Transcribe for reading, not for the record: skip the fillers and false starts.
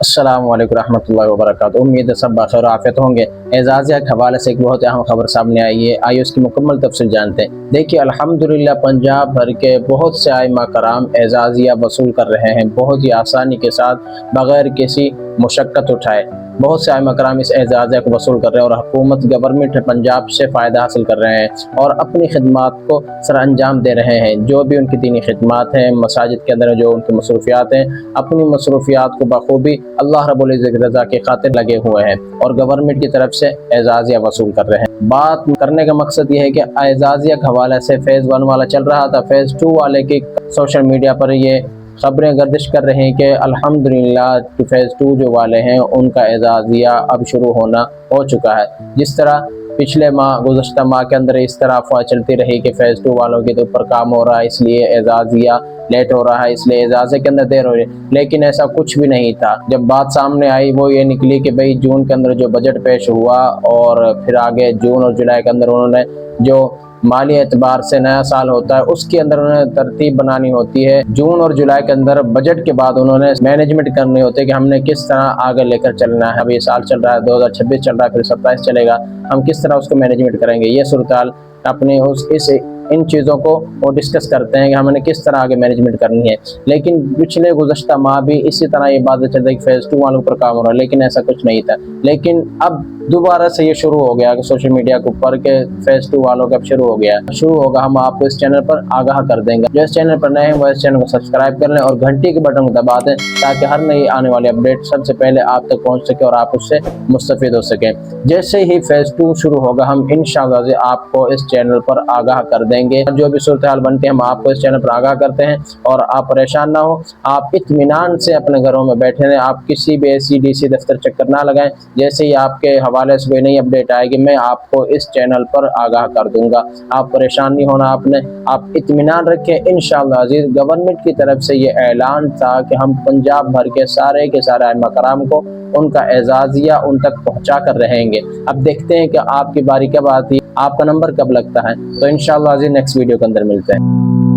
अस्सलामु अलैकुम रहमतुल्लाहि व बरकातुहू। उम्मीद है सब बखैर आफियत होंगे। एजाज़िया के हवाले से एक बहुत अहम खबर सामने आई है, आइए उसकी मुकम्मल तफसील जानते हैं। देखिए, अल्हम्दुलिल्लाह पंजाब भर के बहुत से आइमा कराम एजाज़िया वसूल कर रहे हैं, बहुत ही आसानी के साथ, बग़ैर किसी मुशक्क़त उठाए। बहुत से आइमा कराम इस एजाज़िया को वसूल कर रहे हैं और हुकूमत गवर्नमेंट पंजाब से फ़ायदा हासिल कर रहे हैं और अपनी खिदमात को सर अंजाम दे रहे हैं। जो भी उनकी दीनी खिदमात हैं, मसाजिद के अंदर जो उनकी मसरूफियात हैं, अपनी मसरूफियात को बखूबी अल्लाह रब्बुल इज़्ज़त की रज़ा की खातिर लगे हुए हैं और गवर्नमेंट की तरफ से एजाज़िया वसूल कर रहे हैं। बात करने का मकसद ये है कि एजाज़िया के हवाले से फ़ेज़ 1 वाला चल रहा था, फ़ेज़ 2 वाले की सोशल मीडिया पर ये खबरें गर्दिश कर रही हैं कि अल्हम्दुलिल्लाह फ़ेज़ 2 जो वाले हैं उनका एजाज़िया अब शुरू होना हो चुका है। जिस तरह पिछले माह, गुज़श्ता माह के अंदर इस तरह अफवाह चलती रही कि फ़ेज़ 2 वालों के ऊपर काम हो रहा है, इसलिए एजाज़िया लेट हो रहा है, इसलिए एजाज़े के अंदर देर हो रही है, लेकिन ऐसा कुछ भी नहीं था। जब बात सामने आई वो ये निकली कि भाई जून के अंदर जो बजट पेश हुआ और फिर आगे जून और जुलाई के अंदर उन्होंने जो माली एतबार से नया साल होता है उसके अंदर उन्हें तरतीब बनानी होती है। जून और जुलाई के अंदर बजट के बाद उन्होंने मैनेजमेंट करनी होती है कि हमने किस तरह आगे लेकर चलना है। अब ये साल चल रहा है, 2026 चल रहा है, फिर 27 चलेगा, हम किस तरह उसको मैनेजमेंट करेंगे। ये सूरत अपने इन चीज़ों को वो डिस्कस करते हैं कि हमने किस तरह आगे मैनेजमेंट करनी है। लेकिन पिछले गुज़श्ता माह भी इसी तरह ये बातें चल रही कि फ़ेज़ 2 वालों पर काम हो रहा है, लेकिन ऐसा कुछ नहीं था। लेकिन अब दोबारा से ये शुरू हो गया कि सोशल मीडिया के ऊपर के फ़ेज़ 2 वालों का अब शुरू हो गया, शुरू होगा। हम आपको इस चैनल पर आगाह कर देंगे। जो इस चैनल पर नए हैं वो इस चैनल को सब्सक्राइब कर लें और घंटी के बटन को दबा दें ताकि हर नई आने वाली अपडेट सबसे पहले आप तक पहुँच सके और आप उससे मुस्तफ़ीद हो सकें। जैसे ही फ़ेज़ 2 शुरू होगा हम इंशाअल्लाह आपको इस चैनल पर आगाह कर देंगे। जो भी सूरत हाल बनते हैं हम आपको इस चैनल पर आगाह करते हैं और आप परेशान ना हो, आप इत्मीनान से अपने घरों में बैठे रहें, आप किसी भी ACDC दफ्तर चक्कर ना लगाएं। जैसे ही आपके हवाले से कोई नई अपडेट आएगी मैं आपको इस चैनल पर आगाह कर दूंगा। आप परेशान नहीं होना आपने, आप इत्मीनान रखें। इंशाअल्लाह अज़ीज़ गवर्नमेंट की तरफ से ये ऐलान था कि हम पंजाब भर के सारे आइमा कराम को उनका एजाज़िया उन तक पहुँचा कर रहेंगे। अब देखते हैं कि आपकी बारी कब आती है, आपका नंबर कब लगता है। तो इंशाअल्लाह अज़ीज़ नेक्स्ट वीडियो के अंदर मिलते हैं।